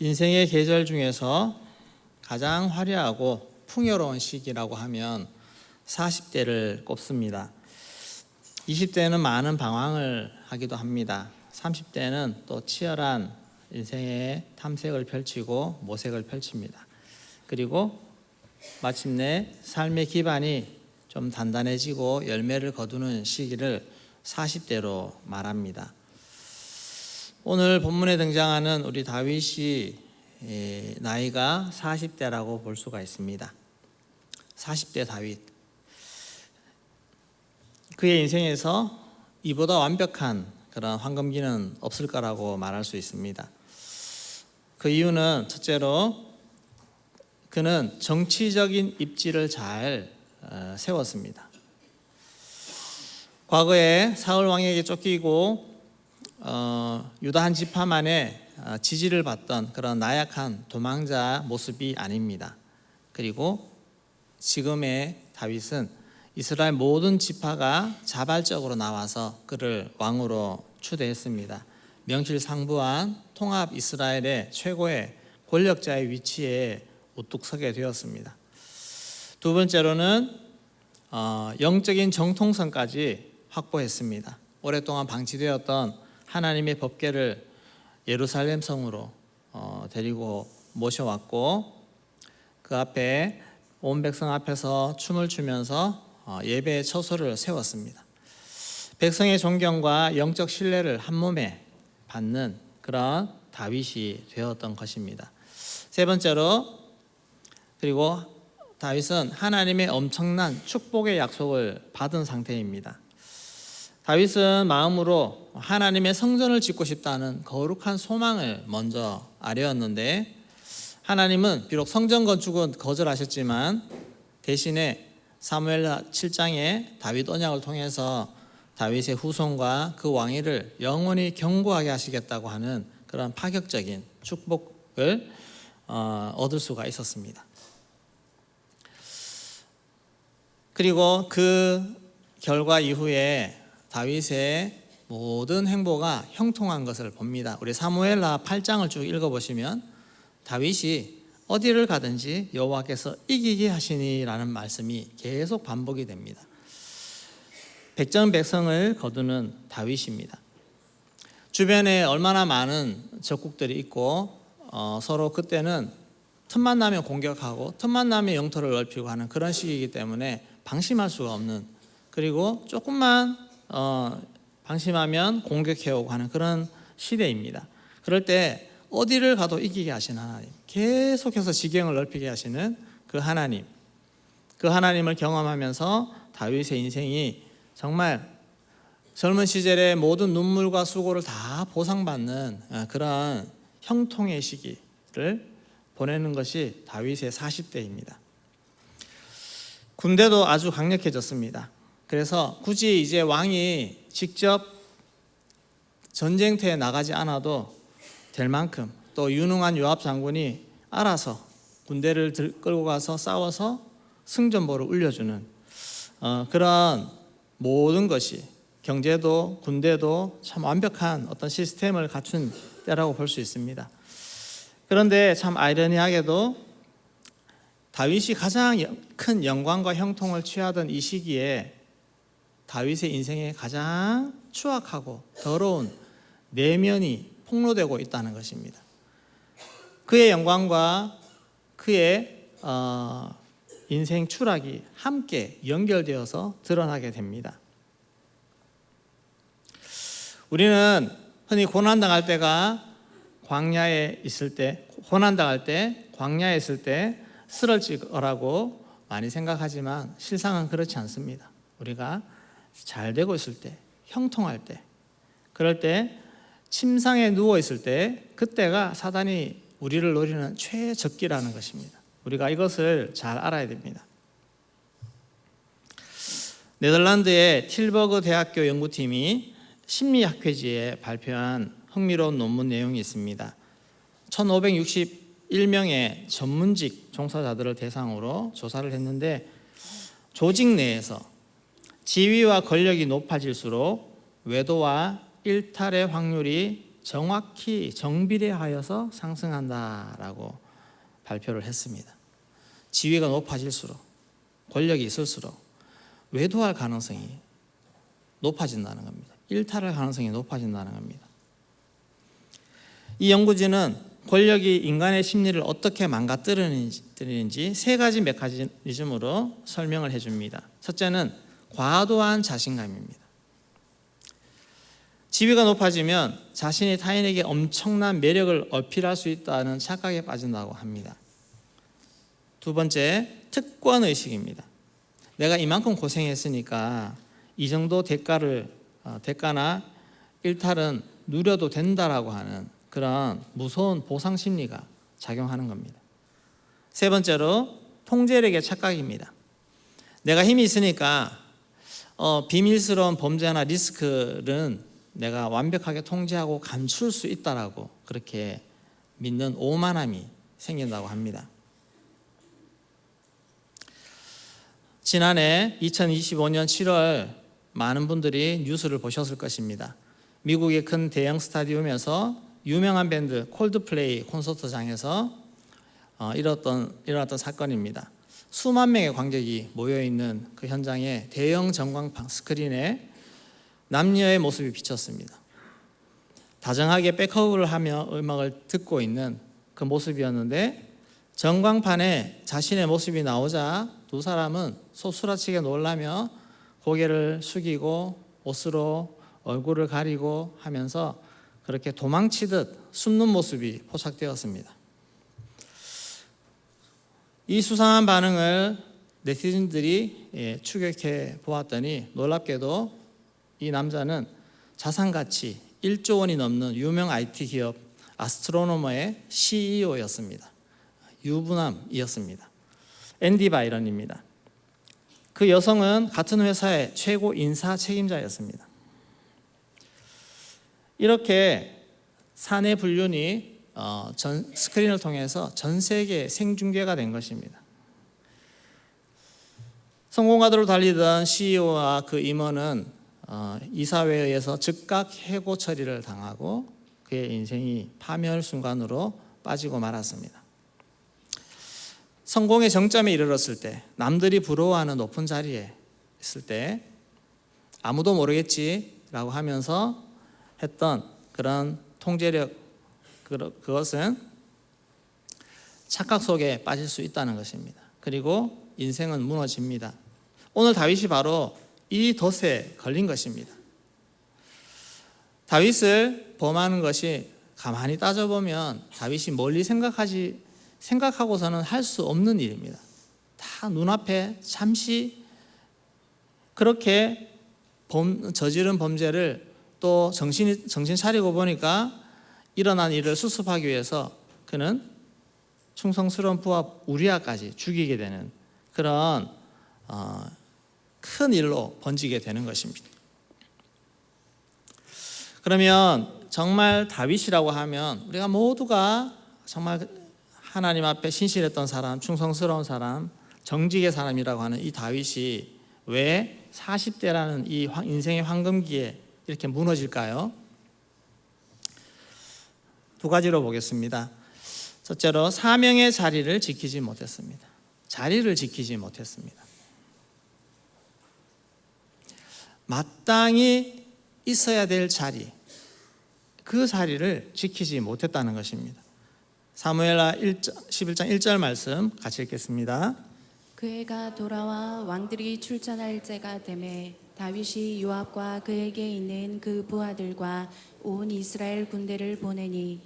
인생의 계절 중에서 가장 화려하고 풍요로운 시기라고 하면 40대를 꼽습니다. 20대는 많은 방황을 하기도 합니다. 30대는 또 치열한 인생의 탐색을 펼치고 모색을 펼칩니다. 그리고 마침내 삶의 기반이 좀 단단해지고 열매를 거두는 시기를 40대로 말합니다. 오늘 본문에 등장하는 우리 다윗이 나이가 40대라고 볼 수가 있습니다. 40대 다윗. 그의 인생에서 이보다 완벽한 그런 황금기는 없을 거라고 말할 수 있습니다. 그 이유는 첫째로 그는 정치적인 입지를 잘 세웠습니다. 과거에 사울 왕에게 쫓기고 유다 한 지파만의 지지를 받던 그런 나약한 도망자 모습이 아닙니다. 그리고 지금의 다윗은 이스라엘 모든 지파가 자발적으로 나와서 그를 왕으로 추대했습니다. 명실상부한 통합 이스라엘의 최고의 권력자의 위치에 우뚝 서게 되었습니다. 두 번째로는 영적인 정통성까지 확보했습니다. 오랫동안 방치되었던 하나님의 법궤를 예루살렘 성으로 데리고 모셔왔고 그 앞에 온 백성 앞에서 춤을 추면서 예배의 처소를 세웠습니다. 백성의 존경과 영적 신뢰를 한 몸에 받는 그런 다윗이 되었던 것입니다. 세 번째로 그리고 다윗은 하나님의 엄청난 축복의 약속을 받은 상태입니다. 다윗은 마음으로 하나님의 성전을 짓고 싶다는 거룩한 소망을 먼저 아뢰었는데 하나님은 비록 성전 건축은 거절하셨지만 대신에 사무엘 7장에 다윗 언약을 통해서 다윗의 후손과 그 왕위를 영원히 견고하게 하시겠다고 하는 그런 파격적인 축복을 얻을 수가 있었습니다. 그리고 그 결과 이후에 다윗의 모든 행보가 형통한 것을 봅니다. 우리 사무엘하 8장을 쭉 읽어보시면 다윗이 어디를 가든지 여호와께서 이기게 하시니라는 말씀이 계속 반복이 됩니다. 백전백승을 거두는 다윗입니다. 주변에 얼마나 많은 적국들이 있고 서로 그때는 틈만 나면 공격하고 틈만 나면 영토를 넓히고 하는 그런 시기이기 때문에 방심할 수가 없는, 그리고 조금만 방심하면 공격해오고 하는 그런 시대입니다. 그럴 때 어디를 가도 이기게 하시는 하나님, 계속해서 지경을 넓히게 하시는 그 하나님, 그 하나님을 경험하면서 다윗의 인생이 정말 젊은 시절의 모든 눈물과 수고를 다 보상받는 그런 형통의 시기를 보내는 것이 다윗의 40대입니다. 군대도 아주 강력해졌습니다. 그래서 굳이 이제 왕이 직접 전쟁터에 나가지 않아도 될 만큼 또 유능한 요압 장군이 알아서 군대를 끌고 가서 싸워서 승전보를 울려주는 그런 모든 것이, 경제도 군대도 참 완벽한 어떤 시스템을 갖춘 때라고 볼 수 있습니다. 그런데 참 아이러니하게도 다윗이 가장 큰 영광과 형통을 취하던 이 시기에 다윗의 인생에 가장 추악하고 더러운 내면이 폭로되고 있다는 것입니다. 그의 영광과 그의 인생 추락이 함께 연결되어서 드러나게 됩니다. 우리는 흔히 고난당할 때가 광야에 있을 때, 고난당할 때, 광야에 있을 때 쓰러질 거라고 많이 생각하지만 실상은 그렇지 않습니다. 우리가 잘 되고 있을 때, 형통할 때, 그럴 때 침상에 누워 있을 때 그때가 사단이 우리를 노리는 최적기라는 것입니다. 우리가 이것을 잘 알아야 됩니다. 네덜란드의 틸버그 대학교 연구팀이 심리학회지에 발표한 흥미로운 논문 내용이 있습니다. 1561명의 전문직 종사자들을 대상으로 조사를 했는데 조직 내에서 지위와 권력이 높아질수록 외도와 일탈의 확률이 정확히 정비례하여서 상승한다라고 발표를 했습니다. 지위가 높아질수록, 권력이 있을수록 외도할 가능성이 높아진다는 겁니다. 일탈할 가능성이 높아진다는 겁니다. 이 연구진은 권력이 인간의 심리를 어떻게 망가뜨리는지 세 가지 메커니즘으로 설명을 해줍니다. 첫째는 과도한 자신감입니다. 지위가 높아지면 자신이 타인에게 엄청난 매력을 어필할 수 있다는 착각에 빠진다고 합니다. 두 번째, 특권의식입니다. 내가 이만큼 고생했으니까 이 정도 대가나 일탈은 누려도 된다라고 하는 그런 무서운 보상 심리가 작용하는 겁니다. 세 번째로, 통제력의 착각입니다. 내가 힘이 있으니까 비밀스러운 범죄나 리스크는 내가 완벽하게 통제하고 감출 수 있다라고 그렇게 믿는 오만함이 생긴다고 합니다. 지난해 2025년 7월 많은 분들이 뉴스를 보셨을 것입니다. 미국의 큰 대형 스타디움에서 유명한 밴드 콜드플레이 콘서트장에서 일어났던 사건입니다. 수만 명의 관객이 모여있는 그 현장에 대형 전광판 스크린에 남녀의 모습이 비쳤습니다. 다정하게 백허그를 하며 음악을 듣고 있는 그 모습이었는데, 전광판에 자신의 모습이 나오자 두 사람은 소스라치게 놀라며 고개를 숙이고 옷으로 얼굴을 가리고 하면서 그렇게 도망치듯 숨는 모습이 포착되었습니다. 이 수상한 반응을 네티즌들이 추격해 보았더니 놀랍게도 이 남자는 자산가치 1조 원이 넘는 유명 IT 기업 아스트로노머의 CEO였습니다. 유부남이었습니다. 앤디 바이런입니다. 그 여성은 같은 회사의 최고 인사 책임자였습니다. 이렇게 사내 불륜이 스크린을 통해서 전 세계에 생중계가 된 것입니다. 성공가도로 달리던 CEO와 그 임원은 이사회에 의해서 즉각 해고 처리를 당하고 그의 인생이 파멸 순간으로 빠지고 말았습니다. 성공의 정점에 이르렀을 때, 남들이 부러워하는 높은 자리에 있을 때 아무도 모르겠지라고 하면서 했던 그런 통제력, 그것은 착각 속에 빠질 수 있다는 것입니다. 그리고 인생은 무너집니다. 오늘 다윗이 바로 이 덫에 걸린 것입니다. 다윗을 범하는 것이 가만히 따져보면 다윗이 멀리 생각하고서는 할 수 없는 일입니다. 다 눈앞에 잠시 그렇게 저지른 범죄를 또 정신 차리고 보니까 일어난 일을 수습하기 위해서 그는 충성스러운 부하 우리아까지 죽이게 되는 그런 큰 일로 번지게 되는 것입니다. 그러면 정말 다윗이라고 하면 우리가 모두가 정말 하나님 앞에 신실했던 사람, 충성스러운 사람, 정직의 사람이라고 하는 이 다윗이 왜 40대라는 이 인생의 황금기에 이렇게 무너질까요? 두 가지로 보겠습니다. 첫째로, 사명의 자리를 지키지 못했습니다. 자리를 지키지 못했습니다. 마땅히 있어야 될 자리, 그 자리를 지키지 못했다는 것입니다. 사무엘하 11장 1절 말씀 같이 읽겠습니다. 그 해가 돌아와 왕들이 출전할 때가 되매 다윗이 요압과 그에게 있는 그 부하들과 온 이스라엘 군대를 보내니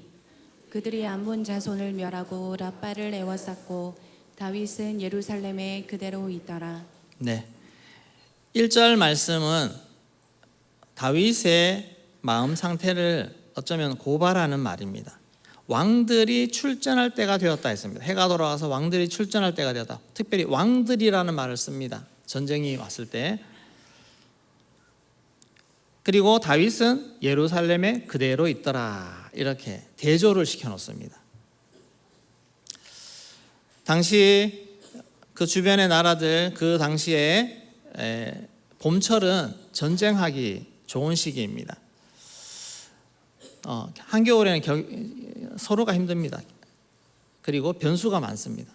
그들이 암몬 자손을 멸하고 랍바를 에워쌌고 다윗은 예루살렘에 그대로 있더라. 네, 1절 말씀은 다윗의 마음 상태를 어쩌면 고발하는 말입니다. 왕들이 출전할 때가 되었다 했습니다. 해가 돌아와서 왕들이 출전할 때가 되었다. 특별히 왕들이라는 말을 씁니다. 전쟁이 왔을 때. 그리고 다윗은 예루살렘에 그대로 있더라, 이렇게 대조를 시켜놓습니다. 당시 그 주변의 나라들, 그 당시에 봄철은 전쟁하기 좋은 시기입니다. 한겨울에는 서로가 힘듭니다. 그리고 변수가 많습니다.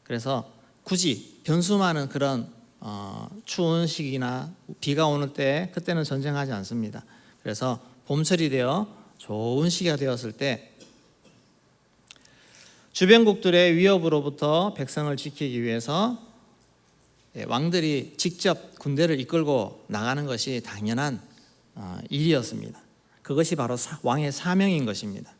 그래서 굳이 변수 많은 그런 추운 시기나 비가 오는 때 그때는 전쟁하지 않습니다. 그래서 봄철이 되어 좋은 시기가 되었을 때 주변국들의 위협으로부터 백성을 지키기 위해서 왕들이 직접 군대를 이끌고 나가는 것이 당연한 일이었습니다. 그것이 바로 왕의 사명인 것입니다.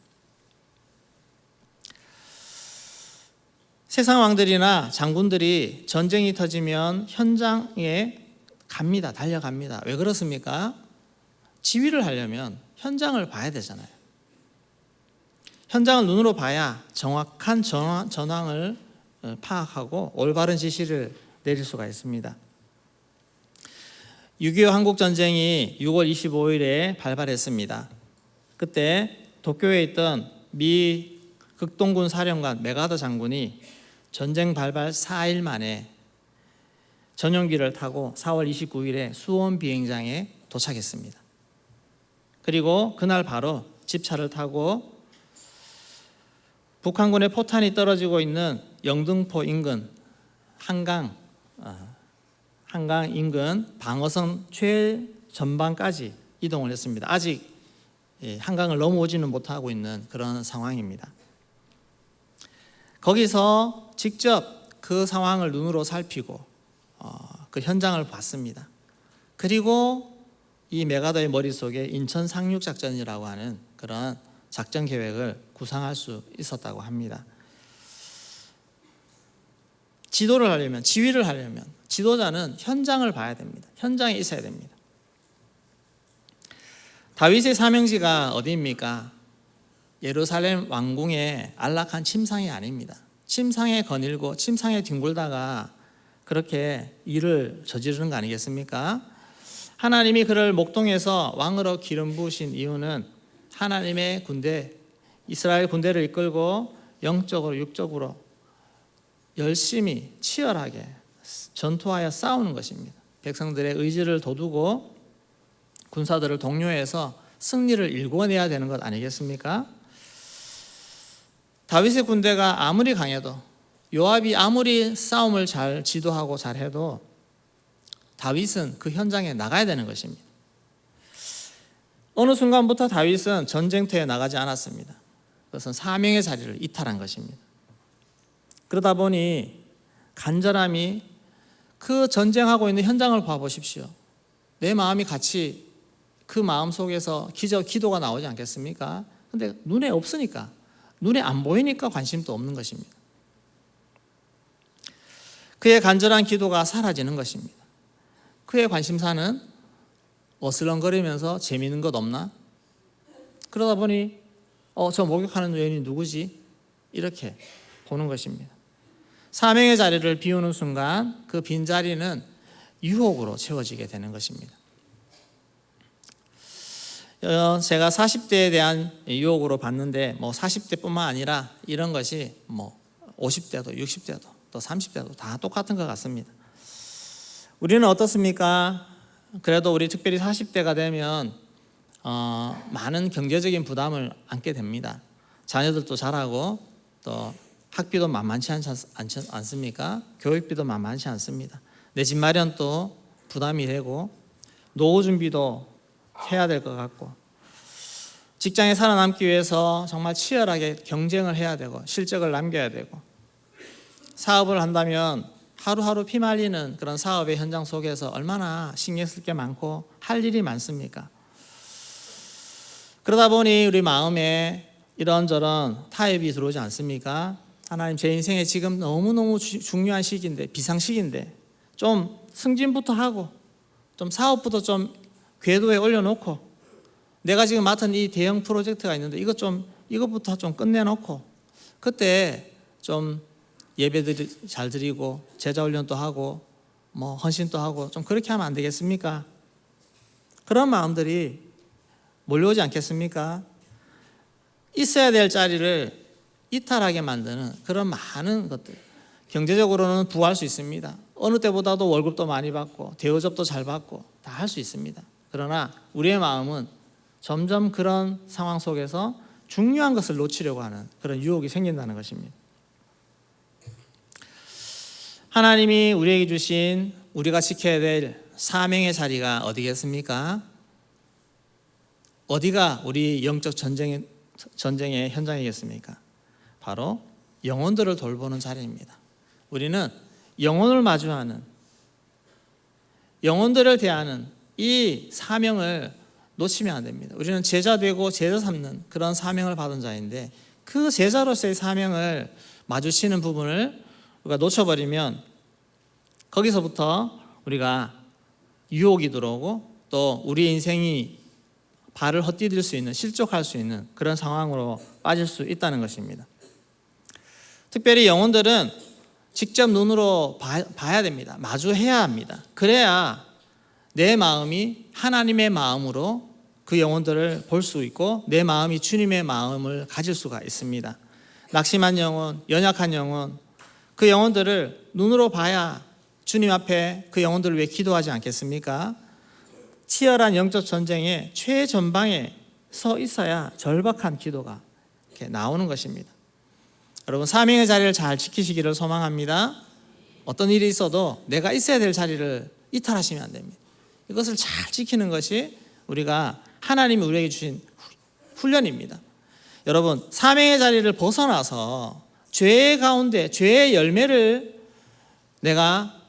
세상 왕들이나 장군들이 전쟁이 터지면 현장에 갑니다. 달려갑니다. 왜 그렇습니까? 지휘를 하려면 현장을 봐야 되잖아요. 현장을 눈으로 봐야 정확한 전황을 파악하고 올바른 지시를 내릴 수가 있습니다. 6.25 한국전쟁이 6월 25일에 발발했습니다. 그때 도쿄에 있던 미 극동군 사령관 메가더 장군이 전쟁 발발 4일 만에 전용기를 타고 4월 29일에 수원 비행장에 도착했습니다. 그리고 그날 바로 집차를 타고 북한군의 포탄이 떨어지고 있는 영등포 인근 한강 인근 방어선 최전방까지 이동을 했습니다. 아직 한강을 넘어오지는 못하고 있는 그런 상황입니다. 거기서 직접 그 상황을 눈으로 살피고 그 현장을 봤습니다. 그리고 이 메가더의 머릿속에 인천 상륙작전이라고 하는 그런 작전 계획을 구상할 수 있었다고 합니다. 지도를 하려면, 지휘를 하려면 지도자는 현장을 봐야 됩니다. 현장에 있어야 됩니다. 다윗의 사명지가 어디입니까? 예루살렘 왕궁의 안락한 침상이 아닙니다. 침상에 거닐고 침상에 뒹굴다가 그렇게 일을 저지르는 거 아니겠습니까? 하나님이 그를 목동에서 왕으로 기름 부으신 이유는 하나님의 군대, 이스라엘 군대를 이끌고 영적으로 육적으로 열심히 치열하게 전투하여 싸우는 것입니다. 백성들의 의지를 돋우고 군사들을 독려해서 승리를 일궈내야 되는 것 아니겠습니까? 다윗의 군대가 아무리 강해도, 요압이 아무리 싸움을 잘 지도하고 잘해도 다윗은 그 현장에 나가야 되는 것입니다. 어느 순간부터 다윗은 전쟁터에 나가지 않았습니다. 그것은 사명의 자리를 이탈한 것입니다. 그러다 보니 간절함이, 그 전쟁하고 있는 현장을 봐보십시오. 내 마음이 같이 그 마음 속에서 기도가 나오지 않겠습니까? 근데 눈에 없으니까, 눈에 안 보이니까 관심도 없는 것입니다. 그의 간절한 기도가 사라지는 것입니다. 그의 관심사는 어슬렁거리면서 재미있는 것 없나? 그러다 보니 저 목욕하는 여인이 누구지? 이렇게 보는 것입니다. 사명의 자리를 비우는 순간 그 빈자리는 유혹으로 채워지게 되는 것입니다. 제가 40대에 대한 유혹으로 봤는데 40대뿐만 아니라 이런 것이 50대도 60대도 또 30대도 다 똑같은 것 같습니다. 우리는 어떻습니까? 그래도 우리 특별히 40대가 되면 많은 경제적인 부담을 안게 됩니다. 자녀들도 자라고 또 학비도 만만치 않지 않습니까? 교육비도 만만치 않습니다. 내 집 마련도 부담이 되고 노후 준비도 해야 될 것 같고 직장에 살아남기 위해서 정말 치열하게 경쟁을 해야 되고 실적을 남겨야 되고 사업을 한다면 하루하루 피말리는 그런 사업의 현장 속에서 얼마나 신경 쓸 게 많고 할 일이 많습니까? 그러다 보니 우리 마음에 이런저런 타협이 들어오지 않습니까? 하나님, 제 인생에 지금 너무너무 중요한 시기인데, 비상시기인데 좀 승진부터 하고 좀 사업부터 좀 궤도에 올려놓고 내가 지금 맡은 이 대형 프로젝트가 있는데 이것부터 좀 끝내놓고 그때 좀 예배들 잘 드리고 제자 훈련도 하고 헌신도 하고 좀 그렇게 하면 안 되겠습니까? 그런 마음들이 몰려오지 않겠습니까? 있어야 될 자리를 이탈하게 만드는 그런 많은 것들. 경제적으로는 부할 수 있습니다. 어느 때보다도 월급도 많이 받고 대우접도 잘 받고 다 할 수 있습니다. 그러나 우리의 마음은 점점 그런 상황 속에서 중요한 것을 놓치려고 하는 그런 유혹이 생긴다는 것입니다. 하나님이 우리에게 주신 우리가 지켜야 될 사명의 자리가 어디겠습니까? 어디가 우리 영적 전쟁의 현장이겠습니까? 바로 영혼들을 돌보는 자리입니다. 우리는 영혼을 마주하는, 영혼들을 대하는 이 사명을 놓치면 안 됩니다. 우리는 제자 되고 제자 삼는 그런 사명을 받은 자인데, 그 제자로서의 사명을 마주치는 부분을 우리가 놓쳐버리면 거기서부터 우리가 유혹이 들어오고 또 우리 인생이 발을 헛디딜 수 있는, 실족할 수 있는 그런 상황으로 빠질 수 있다는 것입니다. 특별히 영혼들은 직접 눈으로 봐야 됩니다. 마주해야 합니다. 그래야 내 마음이 하나님의 마음으로 그 영혼들을 볼 수 있고 내 마음이 주님의 마음을 가질 수가 있습니다. 낙심한 영혼, 연약한 영혼, 그 영혼들을 눈으로 봐야 주님 앞에 그 영혼들을 위해 기도하지 않겠습니까? 치열한 영적 전쟁의 최전방에 서 있어야 절박한 기도가 이렇게 나오는 것입니다. 여러분, 사명의 자리를 잘 지키시기를 소망합니다. 어떤 일이 있어도 내가 있어야 될 자리를 이탈하시면 안 됩니다. 이것을 잘 지키는 것이 우리가 하나님이 우리에게 주신 훈련입니다. 여러분, 사명의 자리를 벗어나서 죄의 가운데 죄의 열매를 내가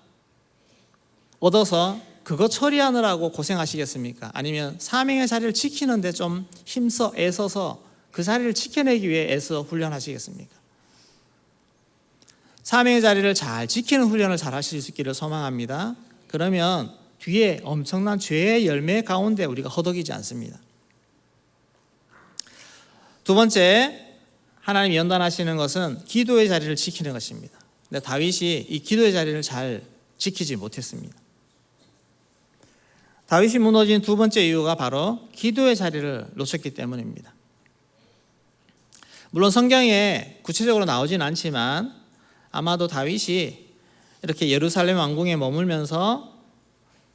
얻어서 그거 처리하느라고 고생하시겠습니까? 아니면 사명의 자리를 지키는데 좀 힘써 애써서 그 자리를 지켜내기 위해 애써 훈련하시겠습니까? 사명의 자리를 잘 지키는 훈련을 잘 하실 수 있기를 소망합니다. 그러면 뒤에 엄청난 죄의 열매 가운데 우리가 허덕이지 않습니다. 두 번째, 하나님이 연단하시는 것은 기도의 자리를 지키는 것입니다. 근데 다윗이 이 기도의 자리를 잘 지키지 못했습니다. 다윗이 무너진 두 번째 이유가 바로 기도의 자리를 놓쳤기 때문입니다. 물론 성경에 구체적으로 나오진 않지만 아마도 다윗이 이렇게 예루살렘 왕궁에 머물면서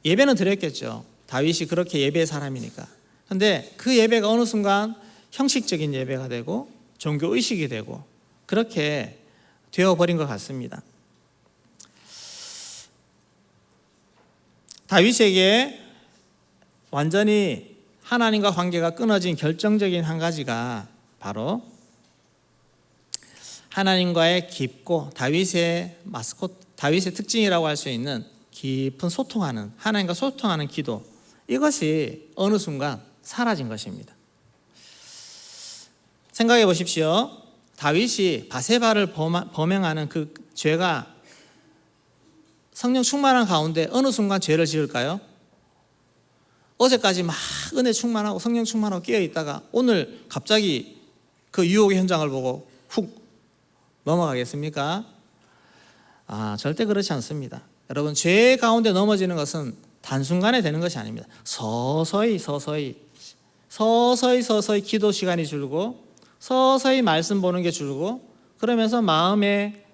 예배는 드렸겠죠. 다윗이 그렇게 예배의 사람이니까. 그런데 그 예배가 어느 순간 형식적인 예배가 되고 종교의식이 되고 그렇게 되어버린 것 같습니다. 다윗에게 완전히 하나님과 관계가 끊어진 결정적인 한 가지가 바로 하나님과의 깊고 다윗의 특징이라고 할 수 있는 깊은 소통하는, 하나님과 소통하는 기도, 이것이 어느 순간 사라진 것입니다. 생각해 보십시오. 다윗이 바세바를 범행하는 그 죄가 성령 충만한 가운데 어느 순간 죄를 지을까요? 어제까지 막 은혜 충만하고 성령 충만하고 깨어 있다가 오늘 갑자기 그 유혹의 현장을 보고 훅 넘어가겠습니까? 절대 그렇지 않습니다. 여러분, 죄 가운데 넘어지는 것은 단순간에 되는 것이 아닙니다. 서서히 기도 시간이 줄고 서서히 말씀 보는 게 줄고 그러면서 마음의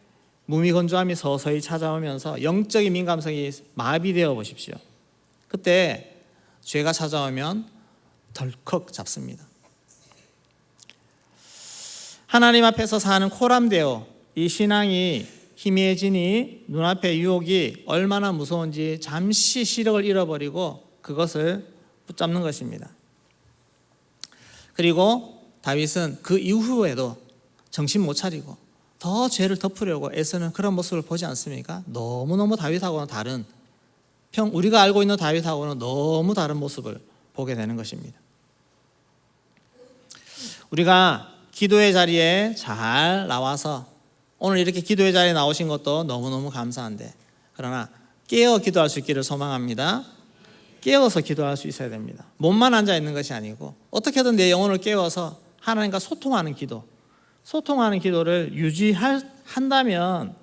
무미건조함이 서서히 찾아오면서 영적인 민감성이 마비되어 보십시오. 그때 죄가 찾아오면 덜컥 잡습니다. 하나님 앞에서 사는 코람데오, 이 신앙이 희미해지니 눈앞의 유혹이 얼마나 무서운지 잠시 시력을 잃어버리고 그것을 붙잡는 것입니다. 그리고 다윗은 그 이후에도 정신 못 차리고 더 죄를 덮으려고 애쓰는 그런 모습을 보지 않습니까? 너무너무 다윗하고는 다른, 우리가 알고 있는 다윗하고는 너무 다른 모습을 보게 되는 것입니다. 우리가 기도의 자리에 잘 나와서 오늘 이렇게 기도의 자리에 나오신 것도 너무너무 감사한데, 그러나 깨어 기도할 수 있기를 소망합니다. 깨어서 기도할 수 있어야 됩니다. 몸만 앉아 있는 것이 아니고 어떻게든 내 영혼을 깨워서 하나님과 소통하는 기도를 유지한다면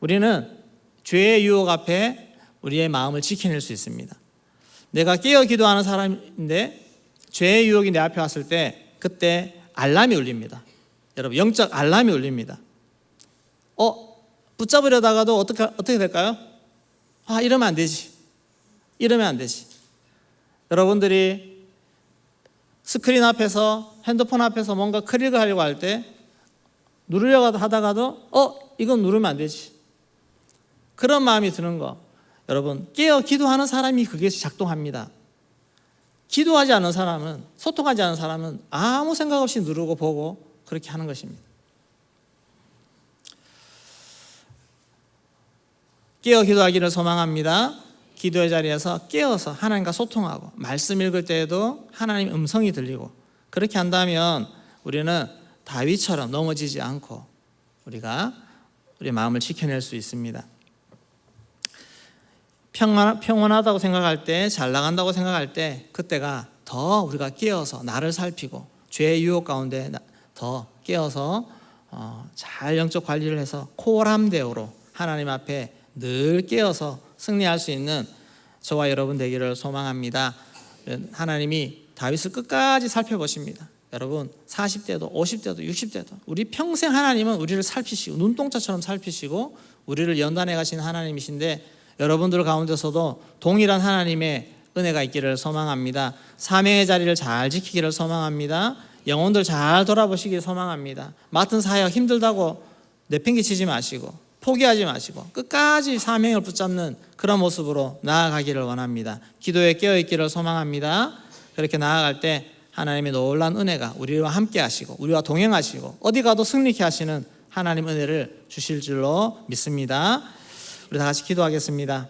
우리는 죄의 유혹 앞에 우리의 마음을 지켜낼 수 있습니다. 내가 깨어 기도하는 사람인데 죄의 유혹이 내 앞에 왔을 때 그때 알람이 울립니다. 여러분, 영적 알람이 울립니다. 붙잡으려다가도 어떻게 될까요? 이러면 안 되지. 여러분들이 스크린 앞에서 핸드폰 앞에서 뭔가 클릭하려고 할 때 누르려고 하다가도 이건 누르면 안 되지. 그런 마음이 드는 거. 여러분, 깨어 기도하는 사람이 그게 작동합니다. 기도하지 않은 사람은, 소통하지 않은 사람은 아무 생각 없이 누르고 보고 그렇게 하는 것입니다. 깨어 기도하기를 소망합니다. 기도의 자리에서 깨어서 하나님과 소통하고 말씀 읽을 때에도 하나님의 음성이 들리고 그렇게 한다면 우리는 다윗처럼 넘어지지 않고 우리가 우리 마음을 지켜낼 수 있습니다. 평온하다고 생각할 때, 잘 나간다고 생각할 때 그때가 더 우리가 깨어서 나를 살피고 죄의 유혹 가운데 더 깨어서 잘 영적 관리를 해서 코람대오로 하나님 앞에 늘 깨어서 승리할 수 있는 저와 여러분 되기를 소망합니다. 하나님이 다윗을 끝까지 살펴보십니다. 여러분 40대도 50대도 60대도 우리 평생 하나님은 우리를 살피시고 눈동자처럼 살피시고 우리를 연단해 가신 하나님이신데 여러분들 가운데서도 동일한 하나님의 은혜가 있기를 소망합니다. 사명의 자리를 잘 지키기를 소망합니다. 영혼들 잘 돌아보시기를 소망합니다. 맡은 사역 힘들다고 내팽개치지 마시고 포기하지 마시고 끝까지 사명을 붙잡는 그런 모습으로 나아가기를 원합니다. 기도에 깨어있기를 소망합니다. 그렇게 나아갈 때 하나님의 놀라운 은혜가 우리와 함께 하시고 우리와 동행하시고 어디 가도 승리케 하시는 하나님 은혜를 주실 줄로 믿습니다. 우리 다 같이 기도하겠습니다.